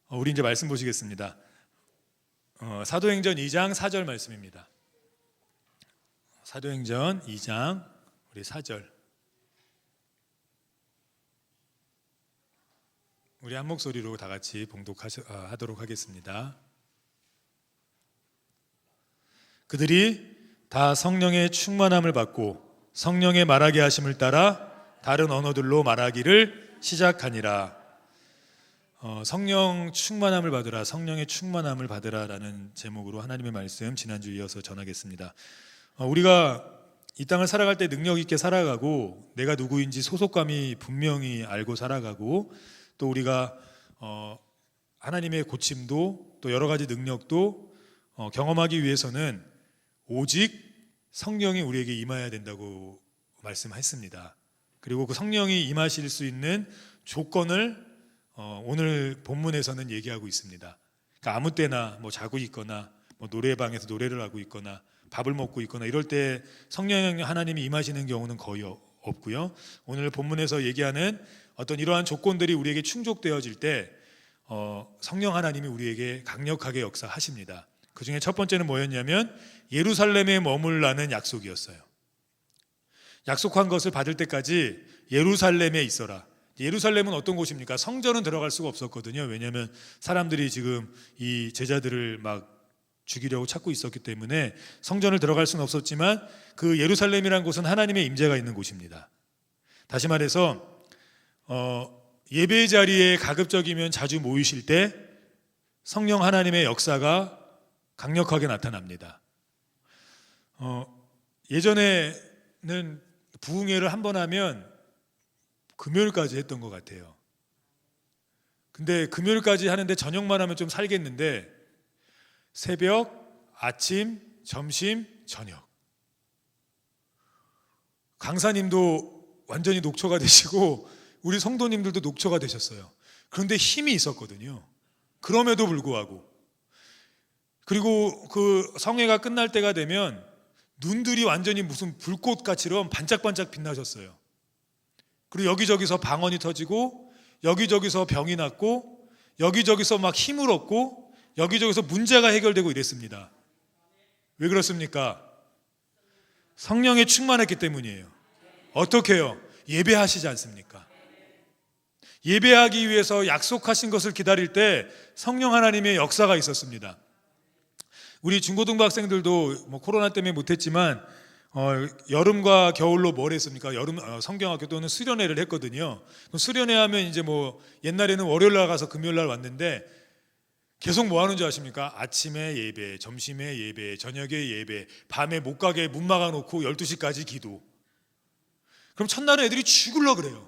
우리 이제 말씀 보시겠습니다. 사도행전 2장 4절 말씀입니다. 사도행전 2장 우리 4절. 우리 한 목소리로 다 같이 봉독하도록 하겠습니다. 그들이 다 성령의 충만함을 받고 성령의 말하게 하심을 따라 다른 언어들로 말하기를 시작하니라. 성령 충만함을 받으라, 성령의 충만함을 받으라라는 제목으로 하나님의 말씀 지난주 이어서 전하겠습니다. 우리가 이 땅을 살아갈 때 능력 있게 살아가고 내가 누구인지 소속감이 분명히 알고 살아가고 또 우리가 하나님의 고침도 또 여러 가지 능력도 경험하기 위해서는 오직 성령이 우리에게 임하여야 된다고 말씀했습니다. 그리고 그 성령이 임하실 수 있는 조건을 오늘 본문에서는 얘기하고 있습니다. 그러니까 아무 때나 자고 있거나 노래방에서 노래를 하고 있거나 밥을 먹고 있거나 이럴 때 성령 하나님이 임하시는 경우는 거의 없고요. 오늘 본문에서 얘기하는 어떤 이러한 조건들이 우리에게 충족되어질 때 성령 하나님이 우리에게 강력하게 역사하십니다. 그 중에 첫 번째는 뭐였냐면 예루살렘에 머물라는 약속이었어요. 약속한 것을 받을 때까지 예루살렘에 있어라. 예루살렘은 어떤 곳입니까? 성전은 들어갈 수가 없었거든요. 왜냐하면 사람들이 지금 이 제자들을 막 죽이려고 찾고 있었기 때문에 성전을 들어갈 수는 없었지만 그 예루살렘이라는 곳은 하나님의 임재가 있는 곳입니다. 다시 말해서 예배 자리에 가급적이면 자주 모이실 때 성령 하나님의 역사가 강력하게 나타납니다. 예전에는 부흥회를 한 번 하면 금요일까지 했던 것 같아요. 근데 금요일까지 하는데 저녁만 하면 좀 살겠는데 새벽, 아침, 점심, 저녁. 강사님도 완전히 녹초가 되시고 우리 성도님들도 녹초가 되셨어요. 그런데 힘이 있었거든요. 그럼에도 불구하고. 그리고 그 성회가 끝날 때가 되면 눈들이 완전히 무슨 불꽃같이럼 반짝반짝 빛나셨어요. 그리고 여기저기서 방언이 터지고 여기저기서 병이 났고 여기저기서 막 힘을 얻고 여기저기서 문제가 해결되고 이랬습니다. 왜 그렇습니까? 성령에 충만했기 때문이에요. 어떻게 해요? 예배하시지 않습니까? 예배하기 위해서 약속하신 것을 기다릴 때 성령 하나님의 역사가 있었습니다. 우리 중고등부 학생들도 코로나 때문에 못했지만 여름과 겨울로 뭘 했습니까? 여름 성경학교 또는 수련회를 했거든요. 수련회 하면 이제 옛날에는 월요일 날 가서 금요일 날 왔는데 계속 뭐 하는 줄 아십니까? 아침에 예배, 점심에 예배, 저녁에 예배, 밤에 못 가게 문 막아 놓고 12시까지 기도. 그럼 첫날은 애들이 죽을라 그래요.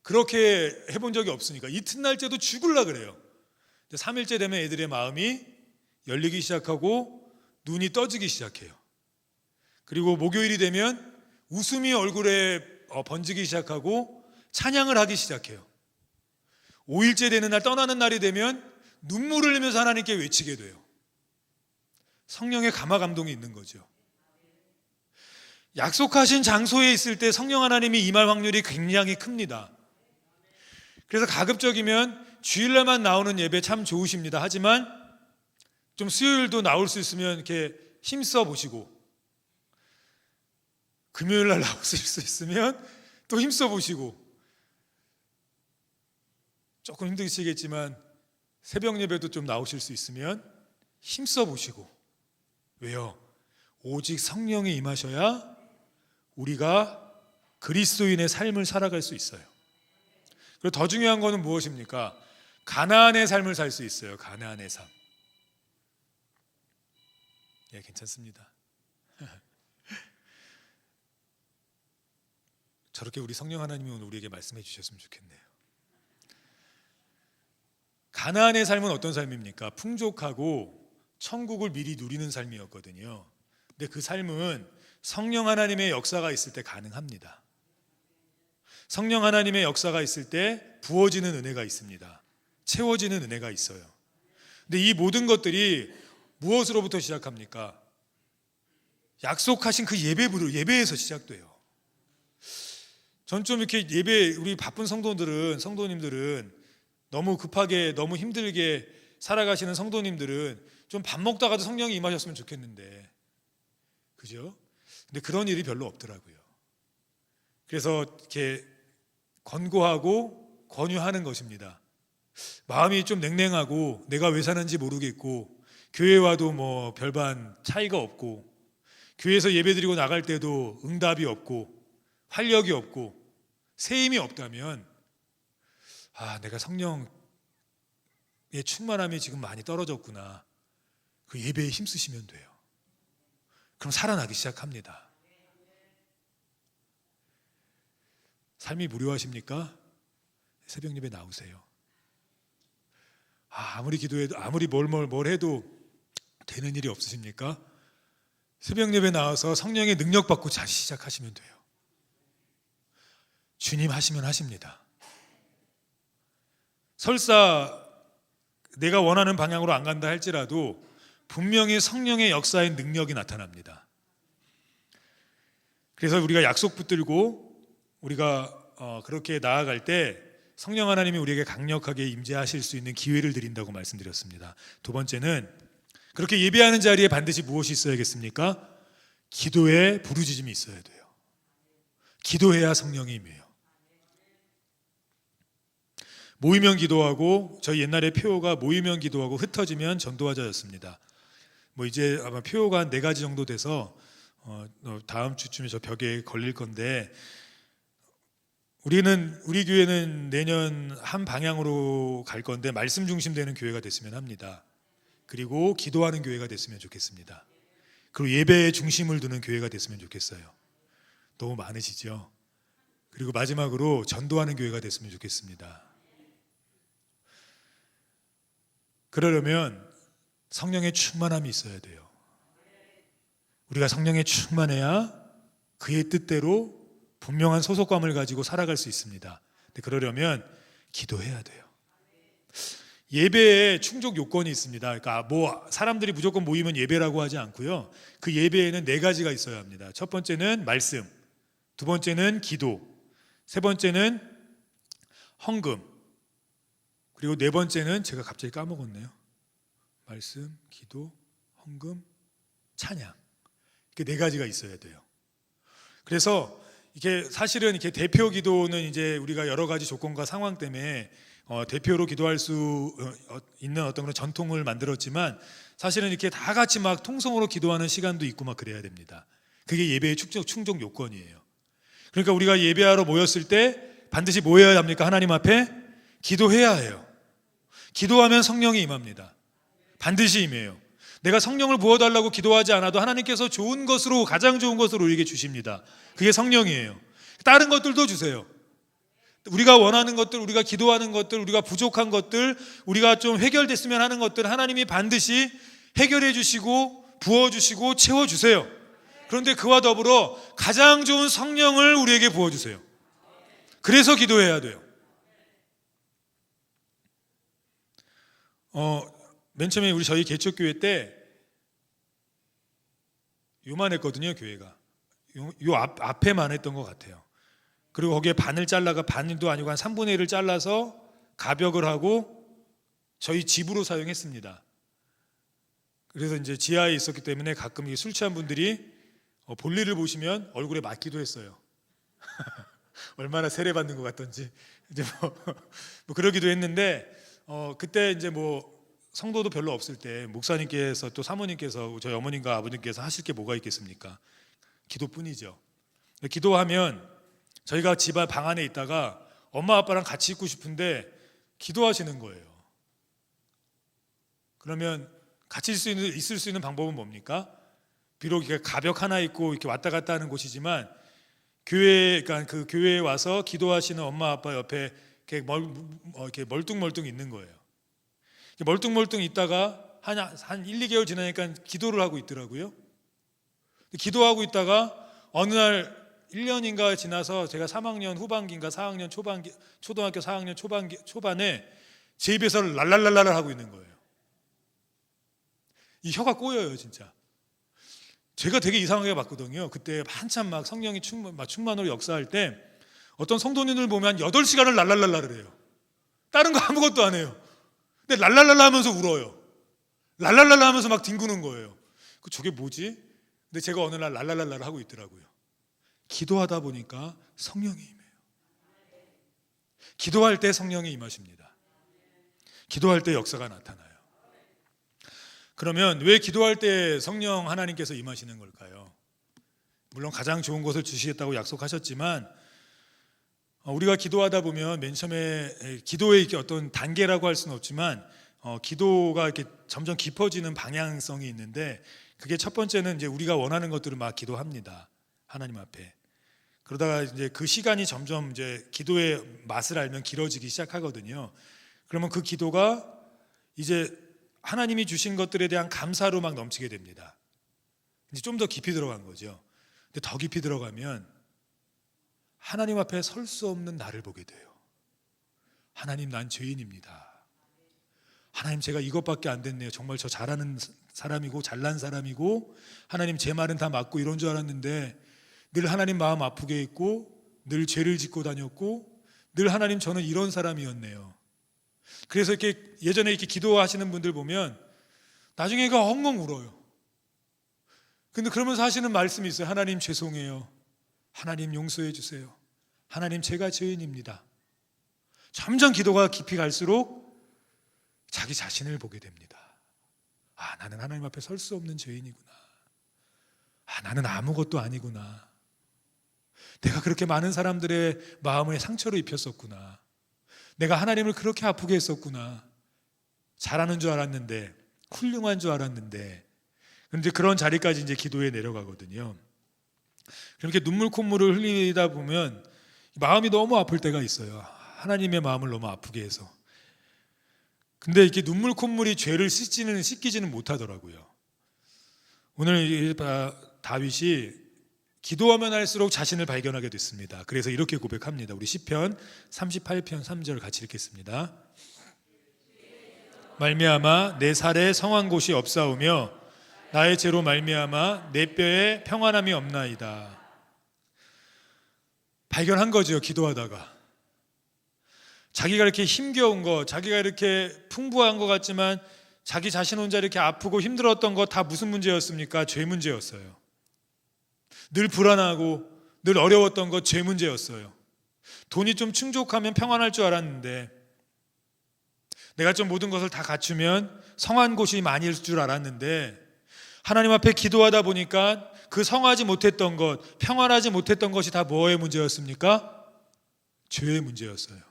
그렇게 해본 적이 없으니까 이튿날째도 죽을라 그래요. 3일째 되면 애들의 마음이 열리기 시작하고 눈이 떠지기 시작해요. 그리고 목요일이 되면 웃음이 얼굴에 번지기 시작하고 찬양을 하기 시작해요. 5일째 되는 날, 떠나는 날이 되면 눈물을 흘리면서 하나님께 외치게 돼요. 성령의 감화 감동이 있는 거죠. 약속하신 장소에 있을 때 성령 하나님이 임할 확률이 굉장히 큽니다. 그래서 가급적이면 주일날만 나오는 예배 참 좋으십니다. 하지만 좀 수요일도 나올 수 있으면 이렇게 힘써 보시고 금요일날 나오실 수 있으면 또 힘써 보시고 조금 힘드시겠지만 새벽 예배도 좀 나오실 수 있으면 힘써 보시고. 왜요? 오직 성령이 임하셔야 우리가 그리스도인의 삶을 살아갈 수 있어요. 그리고 더 중요한 거는 무엇입니까? 가나안의 삶을 살 수 있어요. 가나안의 삶. 예, 괜찮습니다. 저렇게 우리 성령 하나님이 오늘 우리에게 말씀해 주셨으면 좋겠네요. 가나안의 삶은 어떤 삶입니까? 풍족하고 천국을 미리 누리는 삶이었거든요. 근데 그 삶은 성령 하나님의 역사가 있을 때 가능합니다. 성령 하나님의 역사가 있을 때 부어지는 은혜가 있습니다. 채워지는 은혜가 있어요. 근데 이 모든 것들이 무엇으로부터 시작합니까? 약속하신 그 예배에서 시작돼요. 전 좀 이렇게 예배, 우리 바쁜 성도님들은 너무 급하게 너무 힘들게 살아가시는 성도님들은 좀 밥 먹다가도 성령이 임하셨으면 좋겠는데, 그죠? 근데 그런 일이 별로 없더라고요. 그래서 이렇게 권고하고 권유하는 것입니다. 마음이 좀 냉랭하고 내가 왜 사는지 모르겠고 교회 와도 뭐 별반 차이가 없고 교회에서 예배드리고 나갈 때도 응답이 없고 활력이 없고 새 힘이 없다면 내가 성령의 충만함이 지금 많이 떨어졌구나. 그 예배에 힘쓰시면 돼요. 그럼 살아나기 시작합니다. 삶이 무료하십니까? 새벽 예배 나오세요. 아무리 기도해도 아무리 뭘 해도 되는 일이 없으십니까? 새벽 예배 나와서 성령의 능력 받고 다시 시작하시면 돼요. 주님 하시면 하십니다. 설사 내가 원하는 방향으로 안 간다 할지라도 분명히 성령의 역사의 능력이 나타납니다. 그래서 우리가 약속 붙들고 우리가 그렇게 나아갈 때 성령 하나님이 우리에게 강력하게 임재하실 수 있는 기회를 드린다고 말씀드렸습니다. 두 번째는 그렇게 예배하는 자리에 반드시 무엇이 있어야겠습니까? 기도의 부르짖음이 있어야 돼요. 기도해야 성령이 임해요. 모이면 기도하고, 저희 옛날에 표어가 모이면 기도하고 흩어지면 전도하자였습니다. 이제 아마 표어가 한 4가지 정도 돼서 다음 주쯤에 저 벽에 걸릴 건데, 우리 교회는 내년 한 방향으로 갈 건데 말씀 중심 되는 교회가 됐으면 합니다. 그리고 기도하는 교회가 됐으면 좋겠습니다. 그리고 예배에 중심을 두는 교회가 됐으면 좋겠어요. 너무 많으시죠? 그리고 마지막으로 전도하는 교회가 됐으면 좋겠습니다. 그러려면 성령의 충만함이 있어야 돼요. 우리가 성령에 충만해야 그의 뜻대로 분명한 소속감을 가지고 살아갈 수 있습니다. 근데 그러려면 기도해야 돼요. 예배에 충족 요건이 있습니다. 그러니까 사람들이 무조건 모이면 예배라고 하지 않고요. 그 예배에는 4가지가 있어야 합니다. 첫 번째는 말씀, 두 번째는 기도, 세 번째는 헌금, 그리고 4번째는 제가 갑자기 까먹었네요. 말씀, 기도, 헌금, 찬양. 이렇게 4가지가 있어야 돼요. 그래서 이게 사실은 이렇게 대표 기도는 이제 우리가 여러 가지 조건과 상황 때문에 대표로 기도할 수 있는 어떤 그런 전통을 만들었지만, 사실은 이렇게 다 같이 막 통성으로 기도하는 시간도 있고 막 그래야 됩니다. 그게 예배의 충족 요건이에요. 그러니까 우리가 예배하러 모였을 때 반드시 뭐 해야 합니까? 하나님 앞에 기도해야 해요. 기도하면 성령이 임합니다. 반드시 임해요. 내가 성령을 부어달라고 기도하지 않아도 하나님께서 좋은 것으로, 가장 좋은 것으로 우리에게 주십니다. 그게 성령이에요. 다른 것들도 주세요. 우리가 원하는 것들, 우리가 기도하는 것들, 우리가 부족한 것들, 우리가 좀 해결됐으면 하는 것들 하나님이 반드시 해결해 주시고 부어주시고 채워주세요. 그런데 그와 더불어 가장 좋은 성령을 우리에게 부어주세요. 그래서 기도해야 돼요. 맨 처음에 저희 개척교회 때 요만했거든요. 교회가 요 앞에만 했던 것 같아요. 그리고 거기에 반을 잘라가, 반도 아니고 한 3분의 1을 잘라서 가벽을 하고 저희 집으로 사용했습니다. 그래서 이제 지하에 있었기 때문에 가끔 술 취한 분들이 볼일을 보시면 얼굴에 맞기도 했어요. 얼마나 세례받는 것 같던지 이제 뭐 그러기도 했는데, 그때 이제 성도도 별로 없을 때 목사님께서 또 사모님께서 저희 어머님과 아버님께서 하실 게 뭐가 있겠습니까? 기도뿐이죠. 기도하면 저희가 집안 방 안에 있다가 엄마 아빠랑 같이 있고 싶은데 기도하시는 거예요. 그러면 같이 있을 수 있는 방법은 뭡니까? 비록 이렇게 가벽 하나 있고 이렇게 왔다 갔다 하는 곳이지만 그러니까 그 교회에 와서 기도하시는 엄마 아빠 옆에 이렇게 멀뚱멀뚱 있는 거예요. 멀뚱멀뚱 있다가 한 1, 2개월 지나니까 기도를 하고 있더라고요. 기도하고 있다가 어느 날 1년인가 지나서 제가 3학년 후반기인가 4학년 초반기, 초등학교 4학년 초반에 제 입에서 랄랄랄랄 하고 있는 거예요. 이 혀가 꼬여요, 진짜. 제가 되게 이상하게 봤거든요. 그때 한참 막 성령이 충만으로 역사할 때 어떤 성도님들 보면 8시간을 랄랄랄랄을 해요. 다른 거 아무것도 안 해요. 근데 랄랄랄라 하면서 울어요. 랄랄랄라 하면서 막 뒹구는 거예요. 저게 뭐지? 근데 제가 어느 날 랄랄랄라를 하고 있더라고요. 기도하다 보니까 성령이 임해요. 기도할 때 성령이 임하십니다. 기도할 때 역사가 나타나요. 그러면 왜 기도할 때 성령 하나님께서 임하시는 걸까요? 물론 가장 좋은 것을 주시겠다고 약속하셨지만 우리가 기도하다 보면 맨 처음에 기도의 이렇게 어떤 단계라고 할 수는 없지만 기도가 이렇게 점점 깊어지는 방향성이 있는데 그게 첫 번째는 이제 우리가 원하는 것들을 막 기도합니다. 하나님 앞에. 그러다가 이제 그 시간이 점점 이제 기도의 맛을 알면 길어지기 시작하거든요. 그러면 그 기도가 이제 하나님이 주신 것들에 대한 감사로 막 넘치게 됩니다. 이제 좀 더 깊이 들어간 거죠. 근데 더 깊이 들어가면 하나님 앞에 설 수 없는 나를 보게 돼요. 하나님, 난 죄인입니다. 하나님, 제가 이것밖에 안 됐네요. 정말 저 잘하는 사람이고 잘난 사람이고 하나님 제 말은 다 맞고 이런 줄 알았는데 늘 하나님 마음 아프게 했고 늘 죄를 짓고 다녔고 늘 하나님 저는 이런 사람이었네요. 그래서 이렇게 예전에 이렇게 기도하시는 분들 보면 나중에가 엉엉 울어요. 근데 그러면서 하시는 말씀이 있어요. 하나님 죄송해요. 하나님 용서해 주세요. 하나님 제가 죄인입니다. 점점 기도가 깊이 갈수록 자기 자신을 보게 됩니다. 아, 나는 하나님 앞에 설 수 없는 죄인이구나. 아, 나는 아무것도 아니구나. 내가 그렇게 많은 사람들의 마음에 상처를 입혔었구나. 내가 하나님을 그렇게 아프게 했었구나. 잘하는 줄 알았는데, 훌륭한 줄 알았는데. 그런데 그런 자리까지 이제 기도에 내려가거든요. 그렇게 눈물 콧물을 흘리다 보면 마음이 너무 아플 때가 있어요. 하나님의 마음을 너무 아프게 해서. 근데 이렇게 눈물 콧물이 죄를 씻기지는 못하더라고요. 오늘 다윗이 기도하면 할수록 자신을 발견하게 됐습니다. 그래서 이렇게 고백합니다. 우리 시편 38편 3절 같이 읽겠습니다. 말미암아 내 살에 성한 곳이 없사오며 나의 죄로 말미암아 내 뼈에 평안함이 없나이다. 발견한 거죠. 기도하다가 자기가 이렇게 힘겨운 거, 자기가 이렇게 풍부한 것 같지만 자기 자신 혼자 이렇게 아프고 힘들었던 거 다 무슨 문제였습니까? 죄 문제였어요. 늘 불안하고 늘 어려웠던 거 죄 문제였어요. 돈이 좀 충족하면 평안할 줄 알았는데, 내가 좀 모든 것을 다 갖추면 성한 곳이 많을 줄 알았는데, 하나님 앞에 기도하다 보니까 그 성하지 못했던 것, 평안하지 못했던 것이 다 뭐의 문제였습니까? 죄의 문제였어요.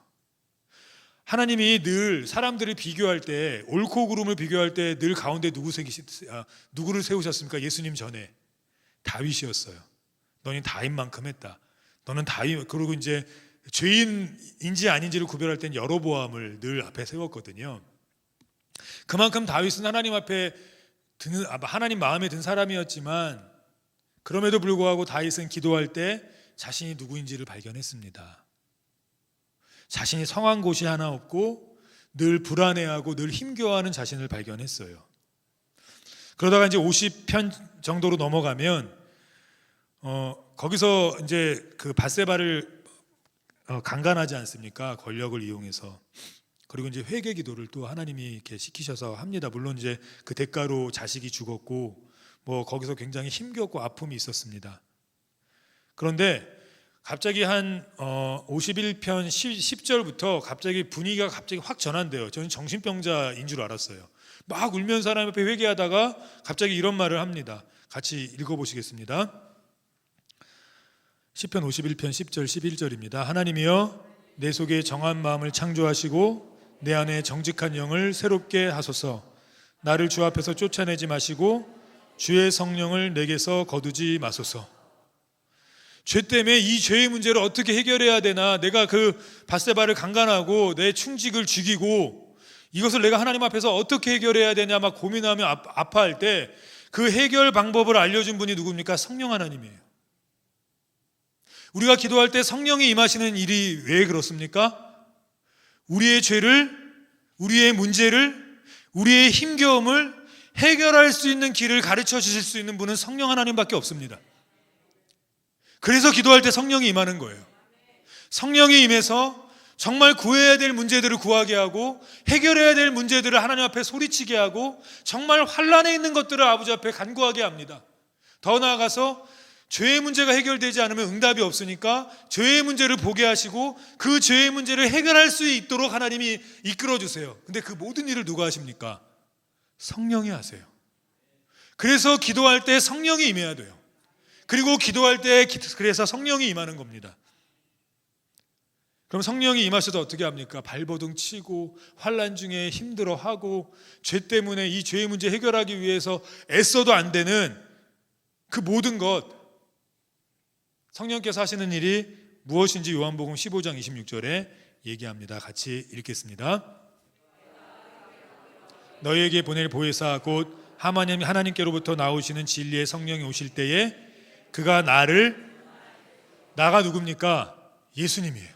하나님이 늘 사람들을 비교할 때, 옳고 그름을 비교할 때 늘 가운데 누구를 세우셨습니까? 예수님 전에 다윗이었어요. 너는 다윗만큼 했다. 너는 다윗. 그리고 이제 죄인인지 아닌지를 구별할 땐 여로보암을 늘 앞에 세웠거든요. 그만큼 다윗은 하나님 앞에 하나님 마음에 든 사람이었지만, 그럼에도 불구하고 다윗은 기도할 때 자신이 누구인지를 발견했습니다. 자신이 성한 곳이 하나 없고 늘 불안해하고 늘 힘겨워하는 자신을 발견했어요. 그러다가 이제 50편 정도로 넘어가면 거기서 이제 그 밧세바를 강간하지 않습니까? 권력을 이용해서. 그리고 이제 회개 기도를 또 하나님이 이렇게 시키셔서 합니다. 물론 이제 그 대가로 자식이 죽었고 뭐 거기서 굉장히 힘겹고 아픔이 있었습니다. 그런데 갑자기 한 51편 10절부터 갑자기 분위기가 갑자기 확 전환돼요. 저는 정신병자인 줄 알았어요. 막 울면서 하나님 앞에 회개하다가 갑자기 이런 말을 합니다. 같이 읽어보시겠습니다. 시편 51편 10절 11절입니다. 하나님이여 내 속에 정한 마음을 창조하시고 내 안에 정직한 영을 새롭게 하소서. 나를 주 앞에서 쫓아내지 마시고 주의 성령을 내게서 거두지 마소서. 죄 때문에 이 죄의 문제를 어떻게 해결해야 되나, 내가 그 밧세바를 강간하고 내 충직을 죽이고 이것을 내가 하나님 앞에서 어떻게 해결해야 되냐 막 고민하며 아파할 때 그 해결 방법을 알려준 분이 누굽니까? 성령 하나님이에요. 우리가 기도할 때 성령이 임하시는 일이 왜 그렇습니까? 우리의 죄를, 우리의 문제를, 우리의 힘겨움을 해결할 수 있는 길을 가르쳐 주실 수 있는 분은 성령 하나님밖에 없습니다. 그래서 기도할 때 성령이 임하는 거예요. 성령이 임해서 정말 구해야 될 문제들을 구하게 하고 해결해야 될 문제들을 하나님 앞에 소리치게 하고 정말 환란에 있는 것들을 아버지 앞에 간구하게 합니다. 더 나아가서 죄의 문제가 해결되지 않으면 응답이 없으니까 죄의 문제를 보게 하시고 그 죄의 문제를 해결할 수 있도록 하나님이 이끌어 주세요. 근데 그 모든 일을 누가 하십니까? 성령이 하세요. 그래서 기도할 때 성령이 임해야 돼요. 그리고 기도할 때 그래서 성령이 임하는 겁니다. 그럼 성령이 임하셔도 어떻게 합니까? 발버둥 치고 환난 중에 힘들어하고 죄 때문에 이 죄의 문제 해결하기 위해서 애써도 안 되는 그 모든 것, 성령께서 하시는 일이 무엇인지 요한복음 15장 26절에 얘기합니다. 같이 읽겠습니다. 너희에게 보낼 보혜사 곧 하나님께로부터 나오시는 진리의 성령이 오실 때에 그가 나가 누굽니까? 예수님이에요.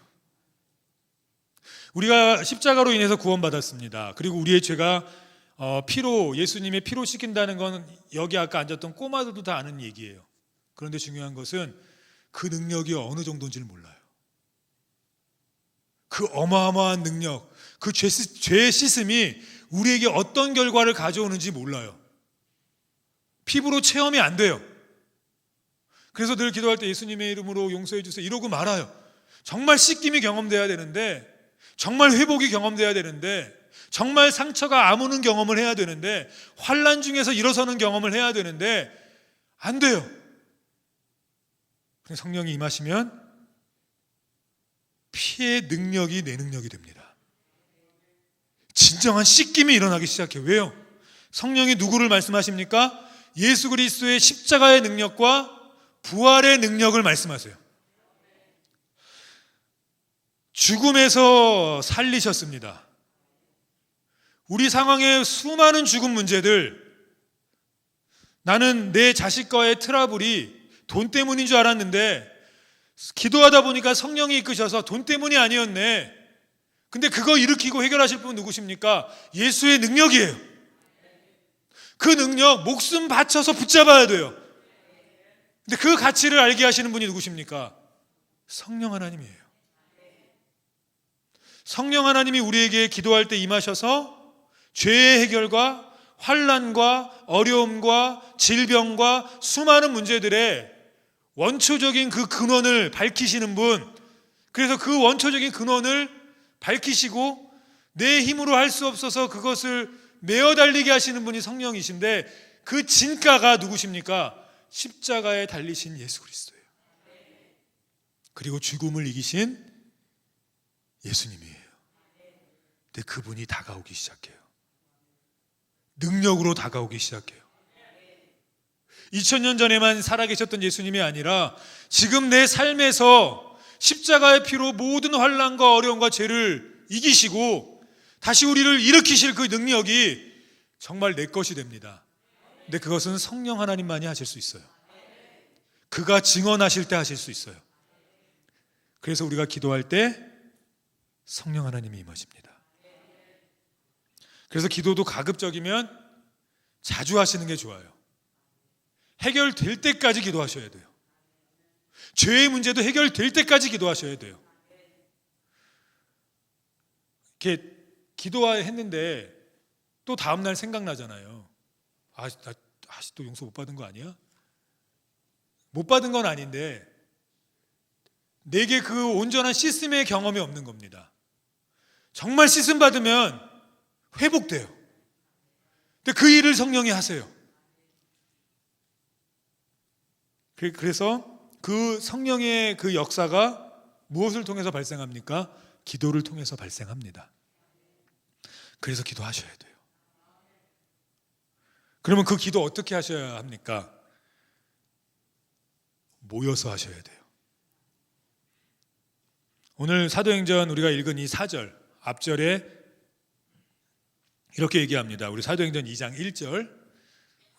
우리가 십자가로 인해서 구원받았습니다. 그리고 우리의 죄가 예수님의 피로 씻긴다는 건 여기 아까 앉았던 꼬마들도 다 아는 얘기예요. 그런데 중요한 것은 그 능력이 어느 정도인지를 몰라요. 그 어마어마한 능력, 그 죄의 씻음이 우리에게 어떤 결과를 가져오는지 몰라요. 피부로 체험이 안 돼요. 그래서 늘 기도할 때 예수님의 이름으로 용서해 주세요 이러고 말아요. 정말 씻김이 경험돼야 되는데, 정말 회복이 경험돼야 되는데, 정말 상처가 아무는 경험을 해야 되는데, 환난 중에서 일어서는 경험을 해야 되는데 안 돼요. 성령이 임하시면 피의 능력이 내 능력이 됩니다. 진정한 씻김이 일어나기 시작해요. 왜요? 성령이 누구를 말씀하십니까? 예수 그리스도의 십자가의 능력과 부활의 능력을 말씀하세요. 죽음에서 살리셨습니다. 우리 상황의 수많은 죽음 문제들, 나는 내 자식과의 트러블이 돈 때문인 줄 알았는데 기도하다 보니까 성령이 이끄셔서 돈 때문이 아니었네. 근데 그거 일으키고 해결하실 분은 누구십니까? 예수의 능력이에요. 그 능력 목숨 바쳐서 붙잡아야 돼요. 근데 그 가치를 알게 하시는 분이 누구십니까? 성령 하나님이에요. 성령 하나님이 우리에게 기도할 때 임하셔서 죄의 해결과 환난과 어려움과 질병과 수많은 문제들의 원초적인 그 근원을 밝히시는 분, 그래서 그 원초적인 근원을 밝히시고 내 힘으로 할 수 없어서 그것을 메어 달리게 하시는 분이 성령이신데, 그 진가가 누구십니까? 십자가에 달리신 예수 그리스도예요. 그리고 죽음을 이기신 예수님이에요. 근데 그분이 다가오기 시작해요. 능력으로 다가오기 시작해요. 2000년 전에만 살아계셨던 예수님이 아니라 지금 내 삶에서 십자가의 피로 모든 환난과 어려움과 죄를 이기시고 다시 우리를 일으키실 그 능력이 정말 내 것이 됩니다. 근데 그것은 성령 하나님만이 하실 수 있어요. 그가 증언하실 때 하실 수 있어요. 그래서 우리가 기도할 때 성령 하나님이 임하십니다. 그래서 기도도 가급적이면 자주 하시는 게 좋아요. 해결될 때까지 기도하셔야 돼요. 죄의 문제도 해결될 때까지 기도하셔야 돼요. 이렇게 기도했는데 또 다음날 생각나잖아요. 나 아직도 용서 못 받은 거 아니야? 못 받은 건 아닌데 내게 그 온전한 씻음의 경험이 없는 겁니다. 정말 씻음 받으면 회복돼요. 근데 그 일을 성령이 하세요. 그래서 그 성령의 그 역사가 무엇을 통해서 발생합니까? 기도를 통해서 발생합니다. 그래서 기도하셔야 돼요. 그러면 그 기도 어떻게 하셔야 합니까? 모여서 하셔야 돼요. 오늘 사도행전 우리가 읽은 이 4절 앞절에 이렇게 얘기합니다. 우리 사도행전 2장 1절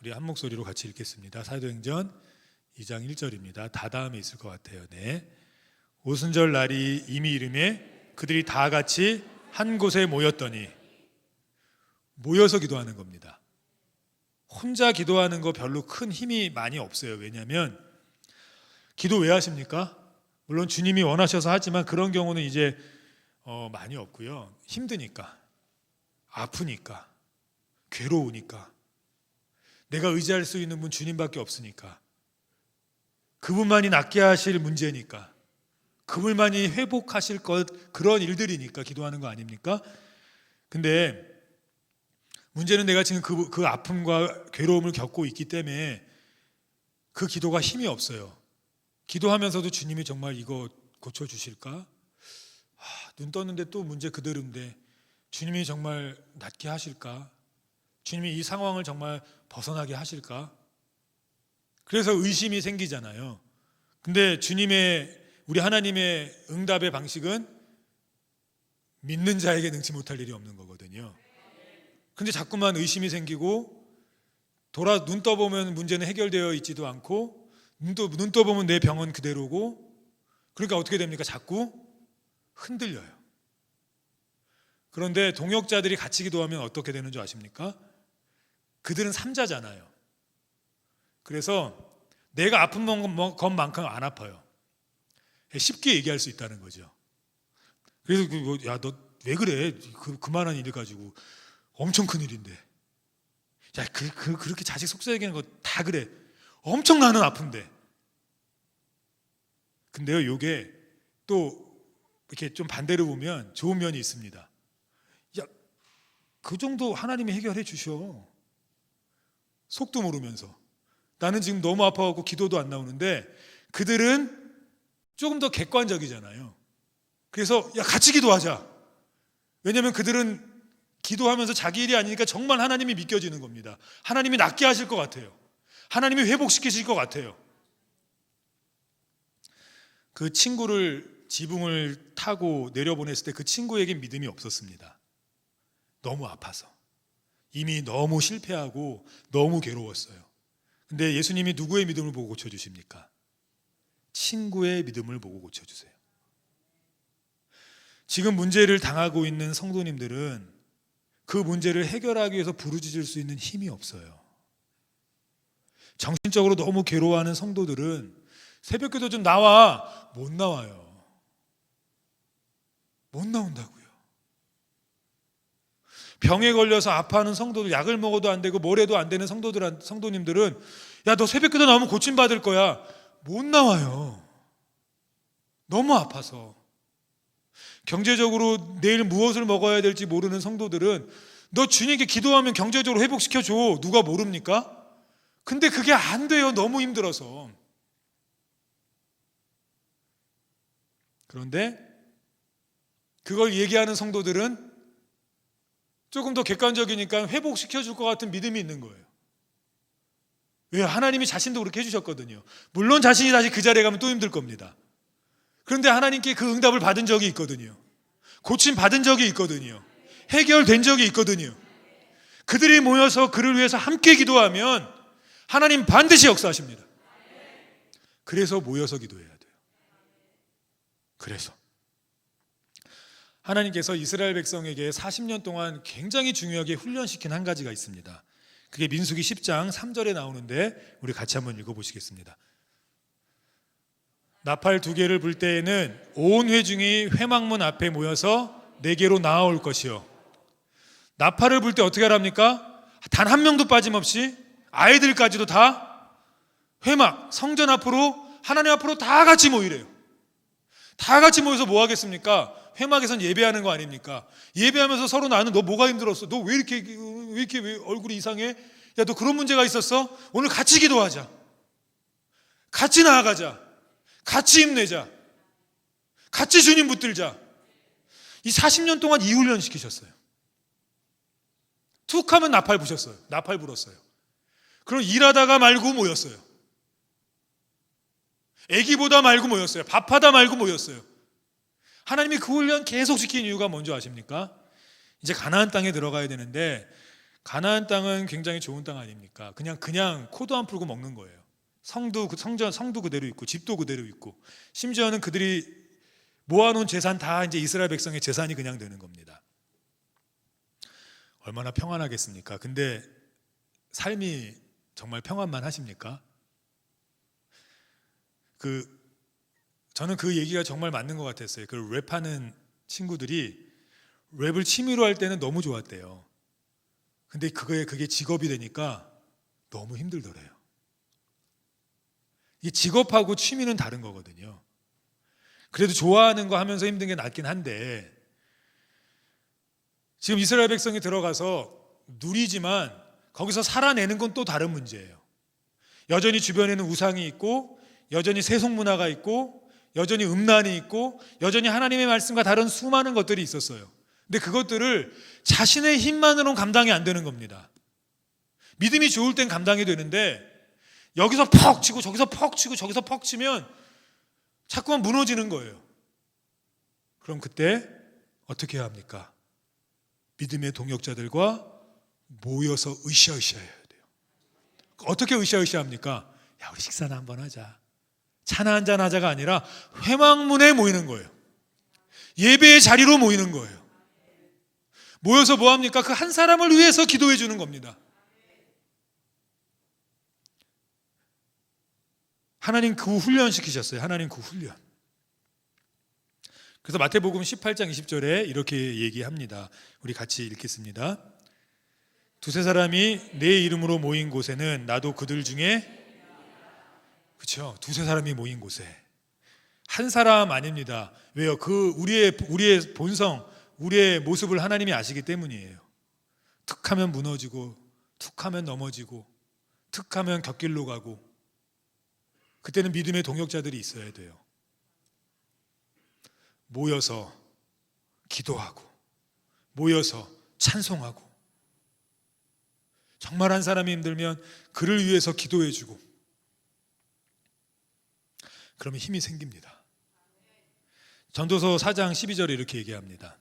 우리 한 목소리로 같이 읽겠습니다. 사도행전 2장 1절입니다. 다 다음에 있을 것 같아요. 네. 오순절 날이 이미 이르매 그들이 다 같이 한 곳에 모였더니, 모여서 기도하는 겁니다. 혼자 기도하는 거 별로 큰 힘이 많이 없어요. 왜냐하면 기도 왜 하십니까? 물론 주님이 원하셔서 하지만 그런 경우는 이제 많이 없고요. 힘드니까, 아프니까, 괴로우니까, 내가 의지할 수 있는 분 주님밖에 없으니까, 그분만이 낫게 하실 문제니까, 그분만이 회복하실 것, 그런 일들이니까 기도하는 거 아닙니까? 근데 문제는 내가 지금 그 아픔과 괴로움을 겪고 있기 때문에 그 기도가 힘이 없어요. 기도하면서도 주님이 정말 이거 고쳐주실까? 눈 떴는데 또 문제 그대로인데 주님이 정말 낫게 하실까? 주님이 이 상황을 정말 벗어나게 하실까? 그래서 의심이 생기잖아요. 근데 우리 하나님의 응답의 방식은 믿는 자에게 능치 못할 일이 없는 거거든요. 근데 자꾸만 의심이 생기고 눈 떠보면 문제는 해결되어 있지도 않고 눈 떠보면 내 병은 그대로고, 그러니까 어떻게 됩니까? 자꾸 흔들려요. 그런데 동역자들이 같이 기도하면 어떻게 되는 줄 아십니까? 그들은 삼자잖아요. 그래서 내가 아픈 것만큼 안 아파요. 쉽게 얘기할 수 있다는 거죠. 그래서 야, 너 왜 그래? 그만한 일 가지고 엄청 큰 일인데. 야, 그렇게 자식 속삭이는 얘기하는 거 다 그래. 엄청 나는 아픈데. 근데요, 요게 또 이렇게 좀 반대로 보면 좋은 면이 있습니다. 야, 그 정도 하나님이 해결해 주셔. 속도 모르면서. 나는 지금 너무 아파갖고 기도도 안 나오는데 그들은 조금 더 객관적이잖아요. 그래서 야, 같이 기도하자. 왜냐하면 그들은 기도하면서 자기 일이 아니니까 정말 하나님이 믿겨지는 겁니다. 하나님이 낫게 하실 것 같아요. 하나님이 회복시키실 것 같아요. 그 친구를 지붕을 타고 내려보냈을 때 그 친구에게 믿음이 없었습니다. 너무 아파서. 이미 너무 실패하고 너무 괴로웠어요. 근데 예수님이 누구의 믿음을 보고 고쳐주십니까? 친구의 믿음을 보고 고쳐주세요. 지금 문제를 당하고 있는 성도님들은 그 문제를 해결하기 위해서 부르짖을 수 있는 힘이 없어요. 정신적으로 너무 괴로워하는 성도들은 새벽기도 좀 나와. 못 나와요. 못 나온다고요. 병에 걸려서 아파하는 성도들, 약을 먹어도 안 되고 뭘 해도 안 되는 성도님들은 야, 너 새벽기도 나오면 고침받을 거야. 못 나와요. 너무 아파서. 경제적으로 내일 무엇을 먹어야 될지 모르는 성도들은 너 주님께 기도하면 경제적으로 회복시켜줘. 누가 모릅니까? 근데 그게 안 돼요. 너무 힘들어서. 그런데 그걸 얘기하는 성도들은 조금 더 객관적이니까 회복시켜줄 것 같은 믿음이 있는 거예요. 왜? 하나님이 자신도 그렇게 해주셨거든요. 물론 자신이 다시 그 자리에 가면 또 힘들 겁니다. 그런데 하나님께 그 응답을 받은 적이 있거든요. 고침 받은 적이 있거든요. 해결된 적이 있거든요. 그들이 모여서 그를 위해서 함께 기도하면 하나님 반드시 역사하십니다. 그래서 모여서 기도해야 돼요. 그래서 하나님께서 이스라엘 백성에게 40년 동안 굉장히 중요하게 훈련시킨 한 가지가 있습니다. 그게 민수기 10장 3절에 나오는데 우리 같이 한번 읽어보시겠습니다. 나팔 2개를 불 때에는 온 회중이 회막문 앞에 모여서 내게로 나아올 것이요. 나팔을 불 때 어떻게 하랍니까? 단 한 명도 빠짐없이 아이들까지도 다 회막, 성전 앞으로, 하나님 앞으로 다 같이 모이래요. 다 같이 모여서 뭐 하겠습니까? 회막에선 예배하는 거 아닙니까? 예배하면서 서로 나는 너 뭐가 힘들었어? 너 왜 이렇게 왜 얼굴이 이상해? 야, 너 그런 문제가 있었어? 오늘 같이 기도하자. 같이 나아가자. 같이 힘내자. 같이 주님 붙들자. 이 40년 동안 이 훈련 시키셨어요. 툭 하면 나팔 부셨어요. 나팔 불었어요. 그럼 일하다가 말고 모였어요. 애기 보다 말고 모였어요. 밥하다 말고 모였어요. 하나님이 그 훈련 계속 시킨 이유가 뭔지 아십니까? 이제 가나안 땅에 들어가야 되는데 가나안 땅은 굉장히 좋은 땅 아닙니까? 그냥 코도 안 풀고 먹는 거예요. 성도 그대로 있고 집도 그대로 있고 심지어는 그들이 모아놓은 재산 다 이제 이스라엘 백성의 재산이 그냥 되는 겁니다. 얼마나 평안하겠습니까? 근데 삶이 정말 평안만 하십니까? 저는 그 얘기가 정말 맞는 것 같았어요. 그 랩하는 친구들이 랩을 취미로 할 때는 너무 좋았대요. 근데 그게 직업이 되니까 너무 힘들더래요. 이 직업하고 취미는 다른 거거든요. 그래도 좋아하는 거 하면서 힘든 게 낫긴 한데, 지금 이스라엘 백성이 들어가서 누리지만 거기서 살아내는 건 또 다른 문제예요. 여전히 주변에는 우상이 있고, 여전히 세속 문화가 있고, 여전히 음란이 있고, 여전히 하나님의 말씀과 다른 수많은 것들이 있었어요. 근데 그것들을 자신의 힘만으로는 감당이 안 되는 겁니다. 믿음이 좋을 땐 감당이 되는데, 여기서 퍽 치고 저기서 퍽 치고 저기서 퍽 치면 자꾸만 무너지는 거예요. 그럼 그때 어떻게 해야 합니까? 믿음의 동역자들과 모여서 으쌰으쌰 해야 돼요. 어떻게 으쌰으쌰 합니까? 야, 우리 식사나 한번 하자. 차나 한잔 하자가 아니라 회막문에 모이는 거예요. 예배의 자리로 모이는 거예요. 모여서 뭐 합니까? 그 한 사람을 위해서 기도해 주는 겁니다. 하나님 그 훈련 시키셨어요. 하나님 그 훈련. 그래서 마태복음 18장 20절에 이렇게 얘기합니다. 우리 같이 읽겠습니다. 두세 사람이 내 이름으로 모인 곳에는 나도 그들 중에, 그렇죠, 두세 사람이 모인 곳에 한 사람 아닙니다. 왜요? 그 우리의 본성, 우리의 모습을 하나님이 아시기 때문이에요. 툭하면 무너지고, 툭하면 넘어지고, 툭하면 곁길로 가고. 그때는 믿음의 동역자들이 있어야 돼요. 모여서 기도하고, 모여서 찬송하고, 정말 한 사람이 힘들면 그를 위해서 기도해주고, 그러면 힘이 생깁니다. 전도서 4장 12절에 이렇게 얘기합니다.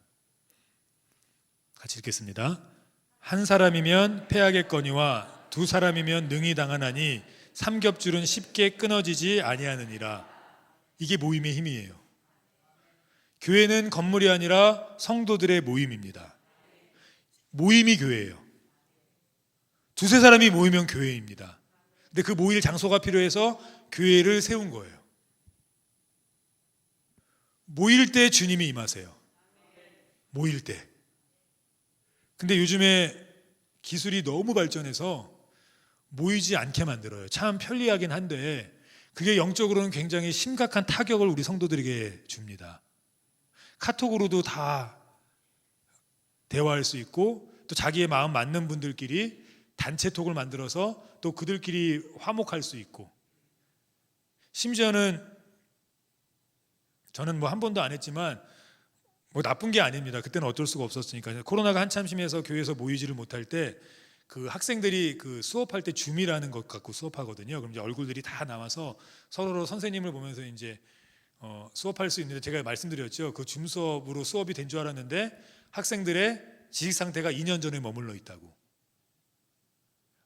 같이 읽겠습니다. 한 사람이면 패하겠거니와 두 사람이면 능히 당하나니 삼겹줄은 쉽게 끊어지지 아니하느니라. 이게 모임의 힘이에요. 교회는 건물이 아니라 성도들의 모임입니다. 모임이 교회예요. 두세 사람이 모이면 교회입니다. 근데 그 모일 장소가 필요해서 교회를 세운 거예요. 모일 때 주님이 임하세요. 모일 때. 근데 요즘에 기술이 너무 발전해서 모이지 않게 만들어요. 참 편리하긴 한데 그게 영적으로는 굉장히 심각한 타격을 우리 성도들에게 줍니다. 카톡으로도 다 대화할 수 있고, 또 자기의 마음 맞는 분들끼리 단체톡을 만들어서 또 그들끼리 화목할 수 있고, 심지어는 저는 뭐 한 번도 안 했지만 뭐 나쁜 게 아닙니다. 그때는 어쩔 수가 없었으니까. 코로나가 한참 심해서 교회에서 모이지를 못할 때 그 학생들이 그 수업할 때 줌이라는 것 갖고 수업하거든요. 그럼 이제 얼굴들이 다 나와서 서로 선생님을 보면서 이제 수업할 수 있는데, 제가 말씀드렸죠. 그 줌 수업으로 수업이 된 줄 알았는데 학생들의 지식 상태가 2년 전에 머물러 있다고.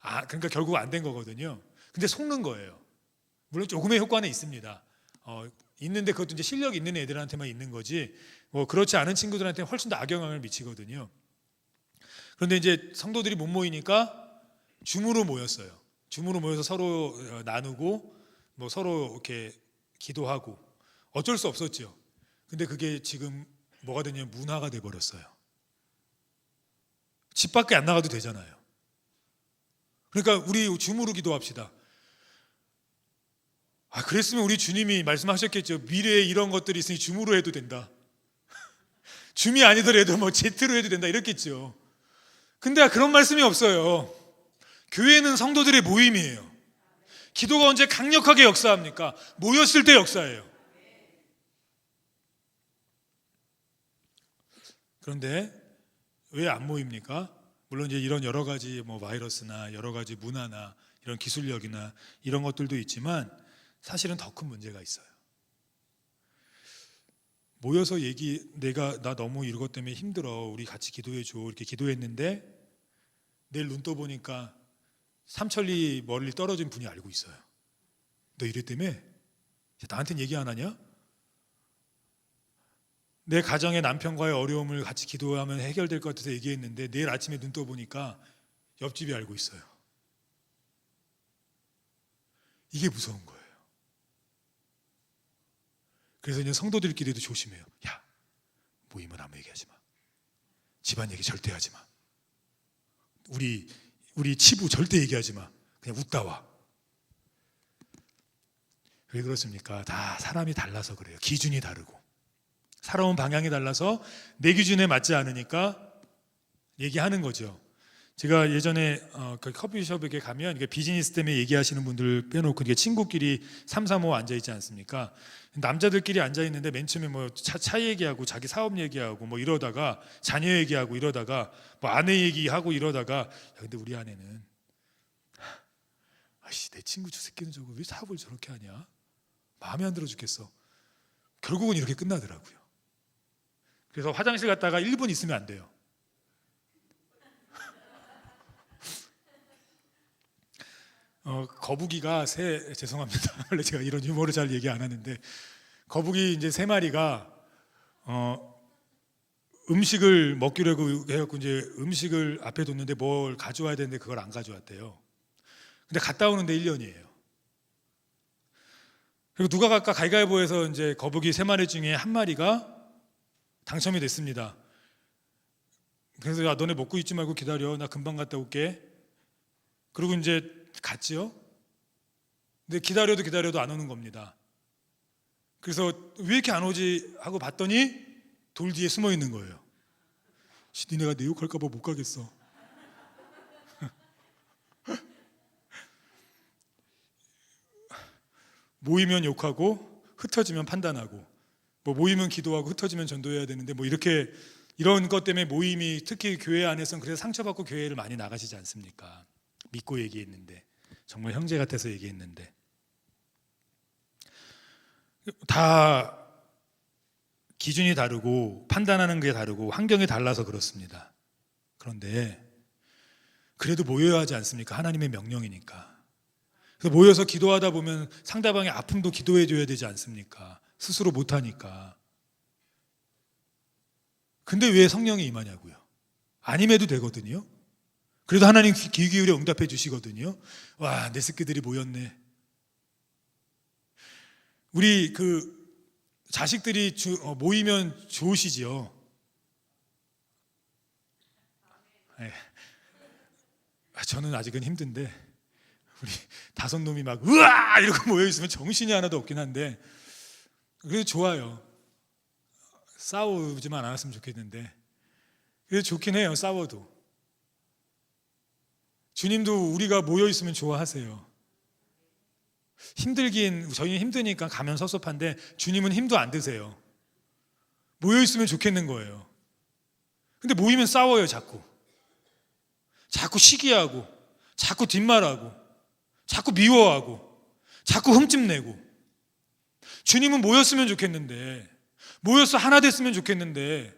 그러니까 결국 안 된 거거든요. 근데 속는 거예요. 물론 조금의 효과는 있습니다. 있는데 그것도 이제 실력 있는 애들한테만 있는 거지, 뭐 그렇지 않은 친구들한테는 훨씬 더 악영향을 미치거든요. 그런데 이제 성도들이 못 모이니까 줌으로 모였어요. 줌으로 모여서 서로 나누고, 뭐 서로 이렇게 기도하고. 어쩔 수 없었죠. 근데 그게 지금 뭐가 되냐면 문화가 돼버렸어요. 집 밖에 안 나가도 되잖아요. 그러니까 우리 줌으로 기도합시다. 그랬으면 우리 주님이 말씀하셨겠죠. 미래에 이런 것들이 있으니 줌으로 해도 된다. 줌이 아니더라도 뭐 제트로 해도 된다 이랬겠죠. 근데 그런 말씀이 없어요. 교회는 성도들의 모임이에요. 기도가 언제 강력하게 역사합니까? 모였을 때 역사예요. 그런데 왜 안 모입니까? 물론 이제 이런 여러 가지 뭐 바이러스나 여러 가지 문화나 이런 기술력이나 이런 것들도 있지만 사실은 더 큰 문제가 있어요. 모여서 나 너무 이것 때문에 힘들어, 우리 같이 기도해줘, 이렇게 기도했는데 내일 눈 떠보니까 삼천리 멀리 떨어진 분이 알고 있어요. 너 이랬다며? 나한테는 얘기 안 하냐? 내 가정의 남편과의 어려움을 같이 기도하면 해결될 것 같아서 얘기했는데 내일 아침에 눈 떠보니까 옆집이 알고 있어요. 이게 무서운 거예요. 그래서 이제 성도들끼리도 조심해요. 야, 모이면 아무 얘기하지 마. 집안 얘기 절대 하지 마. 우리 치부 절대 얘기하지 마. 그냥 웃다 와. 왜 그렇습니까? 다 사람이 달라서 그래요. 기준이 다르고 살아온 방향이 달라서 내 기준에 맞지 않으니까 얘기하는 거죠. 제가 예전에 그 커피숍에 가면 비즈니스 때문에 얘기하시는 분들 빼놓고 친구끼리 3, 3, 5 앉아 있지 않습니까? 남자들끼리 앉아 있는데 맨 처음에 뭐 차 얘기하고 자기 사업 얘기하고 뭐 이러다가 자녀 얘기하고 이러다가 뭐 아내 얘기하고 이러다가 야, 근데 우리 아내는 아이씨 내 친구 저 새끼는 저거 왜 사업을 저렇게 하냐? 마음에 안 들어 죽겠어. 결국은 이렇게 끝나더라고요. 그래서 화장실 갔다가 1분 있으면 안 돼요. 거북이가 죄송합니다. 원래 제가 이런 유머를 잘 얘기 안 하는데 거북이 이제 3마리가 음식을 먹기로 해갖고 이제 음식을 앞에 뒀는데 뭘 가져와야 되는데 그걸 안 가져왔대요. 근데 갔다 오는데 1년이에요. 그리고 누가 갈까 가위바위보해서 이제 거북이 3마리 중에 1마리가 당첨이 됐습니다. 그래서 야 너네 먹고 있지 말고 기다려. 나 금방 갔다 올게. 그리고 이제 갔지요. 근데 기다려도 안 오는 겁니다. 그래서 왜 이렇게 안 오지 하고 봤더니 돌 뒤에 숨어 있는 거예요. 니네가 내 욕할까 봐 못 가겠어. 모이면 욕하고 흩어지면 판단하고 뭐 모이면 기도하고 흩어지면 전도해야 되는데 뭐 이렇게 이런 것 때문에 모임이 특히 교회 안에서는 그래서 상처받고 교회를 많이 나가시지 않습니까? 믿고 얘기했는데 정말 형제 같아서 얘기했는데 다 기준이 다르고 판단하는 게 다르고 환경이 달라서 그렇습니다. 그런데 그래도 모여야 하지 않습니까? 하나님의 명령이니까. 그래서 모여서 기도하다 보면 상대방의 아픔도 기도해 줘야 되지 않습니까? 스스로 못하니까. 근데 왜 성령이 임하냐고요? 안 임해도 되거든요. 그래도 하나님 귀 기울여 응답해 주시거든요. 와, 내 새끼들이 모였네. 우리 자식들이 모이면 좋으시지요. 저는 아직은 힘든데 우리 5놈이 막 으아 이러고 모여 있으면 정신이 하나도 없긴 한데 그래도 좋아요. 싸우지만 않았으면 좋겠는데 그래도 좋긴 해요. 싸워도. 주님도 우리가 모여 있으면 좋아하세요. 저희는 힘드니까 가면 섭섭한데 주님은 힘도 안 드세요. 모여 있으면 좋겠는 거예요. 근데 모이면 싸워요. 자꾸 시기하고 자꾸 뒷말하고 자꾸 미워하고 자꾸 흠집내고. 주님은 모였으면 좋겠는데 모여서 하나 됐으면 좋겠는데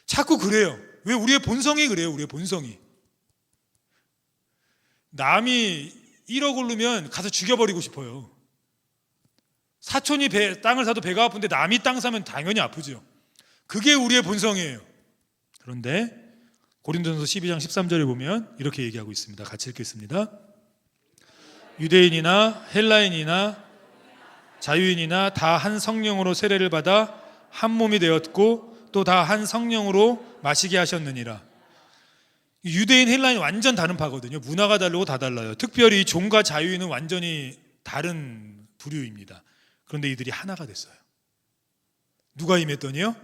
자꾸 그래요. 왜? 우리의 본성이 그래요. 우리의 본성이. 남이 1억 오르면 가서 죽여버리고 싶어요. 사촌이 땅을 사도 배가 아픈데 남이 땅 사면 당연히 아프죠. 그게 우리의 본성이에요. 그런데 고린도전서 12장 13절에 보면 이렇게 얘기하고 있습니다. 같이 읽겠습니다. 유대인이나 헬라인이나 자유인이나 다 한 성령으로 세례를 받아 한 몸이 되었고 또 다 한 성령으로 마시게 하셨느니라. 유대인 헬라인 완전 다른 파거든요. 문화가 다르고 다 달라요. 특별히 종과 자유인은 완전히 다른 부류입니다. 그런데 이들이 하나가 됐어요. 누가 임했더니요?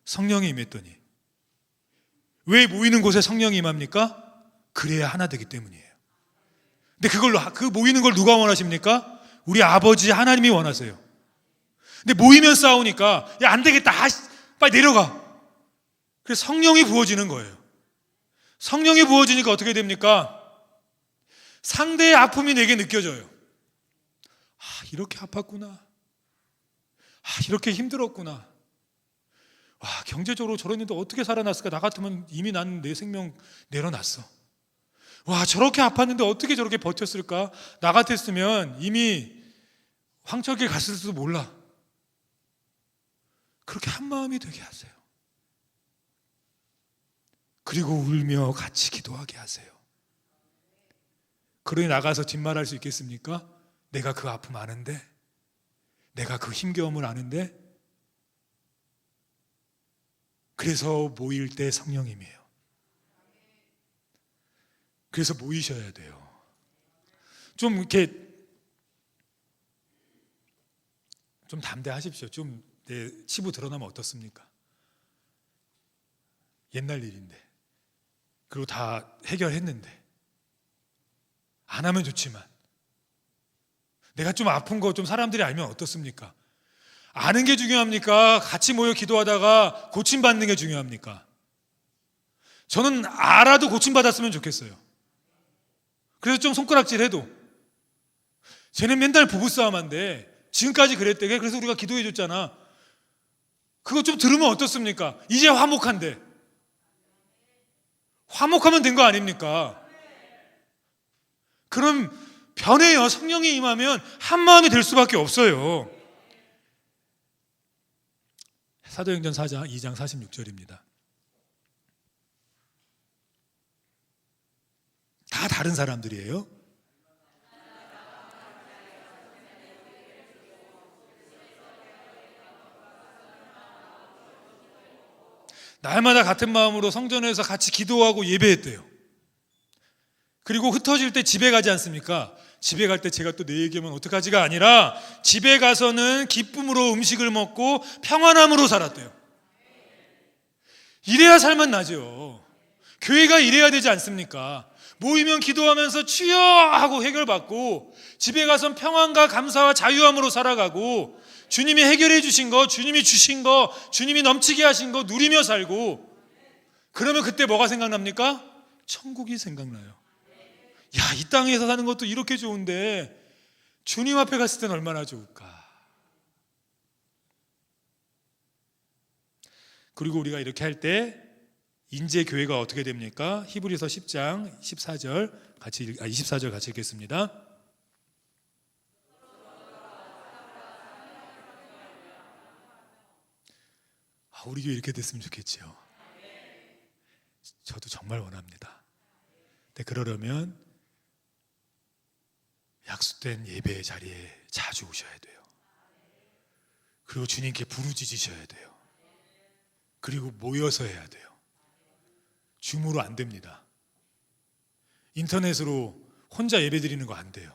성령이 임했더니. 왜 모이는 곳에 성령이 임합니까? 그래야 하나 되기 때문이에요. 근데 그 모이는 걸 누가 원하십니까? 우리 아버지 하나님이 원하세요. 근데 모이면 싸우니까 야 안 되겠다. 빨리 내려가. 그래서 성령이 부어지는 거예요. 성령이 부어지니까 어떻게 됩니까? 상대의 아픔이 내게 느껴져요. 이렇게 아팠구나. 이렇게 힘들었구나. 와, 경제적으로 저랬는데 어떻게 살아났을까? 나 같으면 이미 나는 내 생명 내려놨어. 와, 저렇게 아팠는데 어떻게 저렇게 버텼을까? 나 같았으면 이미 황천길 갔을지도 몰라. 그렇게 한 마음이 되게 하세요. 그리고 울며 같이 기도하게 하세요. 그러니 나가서 뒷말할 수 있겠습니까? 내가 그 아픔 아는데, 내가 그 힘겨움을 아는데, 그래서 모일 때 성령님이에요. 그래서 모이셔야 돼요. 좀 이렇게 좀 담대하십시오. 좀 내 치부 드러나면 어떻습니까? 옛날 일인데, 그리고 다 해결했는데 안 하면 좋지만, 내가 좀 아픈 거 좀 사람들이 알면 어떻습니까? 아는 게 중요합니까? 같이 모여 기도하다가 고침받는 게 중요합니까? 저는 알아도 고침받았으면 좋겠어요. 그래서 좀 손가락질 해도, 쟤는 맨날 부부싸움한데 지금까지 그랬대. 그래서 우리가 기도해 줬잖아. 그거 좀 들으면 어떻습니까? 이제 화목한데. 화목하면 된 거 아닙니까? 그럼 변해요. 성령이 임하면 한 마음이 될 수밖에 없어요. 사도행전 4장 2장 46절입니다. 다 다른 사람들이에요. 날마다 같은 마음으로 성전에서 같이 기도하고 예배했대요. 그리고 흩어질 때 집에 가지 않습니까? 집에 갈 때 제가 또 내 얘기하면 어떡하지가 아니라 집에 가서는 기쁨으로 음식을 먹고 평안함으로 살았대요. 이래야 살만 나죠. 교회가 이래야 되지 않습니까? 모이면 기도하면서 주여 하고 해결받고, 집에 가선 평안과 감사와 자유함으로 살아가고, 주님이 해결해 주신 거, 주님이 주신 거, 주님이 넘치게 하신 거 누리며 살고, 그러면 그때 뭐가 생각납니까? 천국이 생각나요. 야, 이 땅에서 사는 것도 이렇게 좋은데 주님 앞에 갔을 땐 얼마나 좋을까. 그리고 우리가 이렇게 할 때 인재 교회가 어떻게 됩니까? 히브리서 10장 14절 같이 24절 같이 읽겠습니다. 우리 교회 이렇게 됐으면 좋겠죠. 저도 정말 원합니다. 근데 그러려면 약속된 예배의 자리에 자주 오셔야 돼요. 그리고 주님께 부르짖으셔야 돼요. 그리고 모여서 해야 돼요. 줌으로 안 됩니다. 인터넷으로 혼자 예배 드리는 거 안 돼요.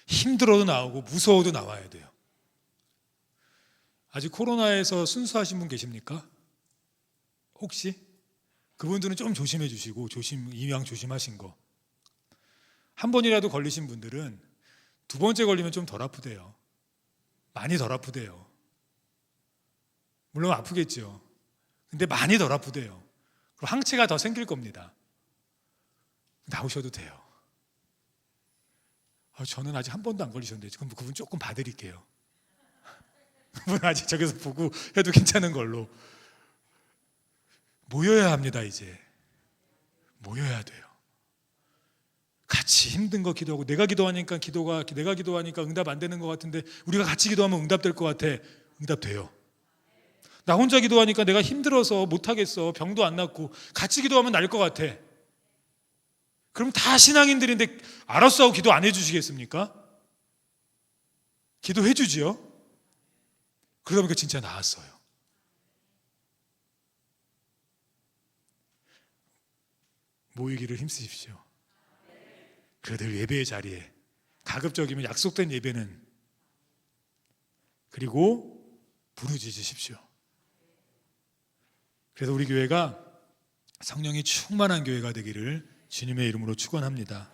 힘들어도 나오고 무서워도 나와야 돼요. 아직 코로나에서 순수하신 분 계십니까? 혹시? 그분들은 좀 조심해 주시고, 이왕 조심하신 거. 한 번이라도 걸리신 분들은 두 번째 걸리면 좀 덜 아프대요. 많이 덜 아프대요. 물론 아프겠죠. 근데 많이 덜 아프대요. 그럼 항체가 더 생길 겁니다. 나오셔도 돼요. 저는 아직 한 번도 안 걸리셨는데 그럼 그분 조금 봐드릴게요. 그분 아직 저기서 보고 해도 괜찮은 걸로. 모여야 합니다. 이제 모여야 돼요. 같이 힘든 거 기도하고, 내가 기도하니까 응답 안 되는 것 같은데 우리가 같이 기도하면 응답될 것 같아. 응답돼요. 나 혼자 기도하니까 내가 힘들어서 못하겠어, 병도 안 낫고, 같이 기도하면 날 것 같아. 그럼 다 신앙인들인데 알았어 하고 기도 안 해주시겠습니까? 기도해 주지요. 그러다 보니까 진짜 나았어요. 모이기를 힘쓰십시오. 그래도 예배의 자리에, 가급적이면 약속된 예배는, 그리고 부르짖으십시오. 그래서 우리 교회가 성령이 충만한 교회가 되기를 주님의 이름으로 축원합니다.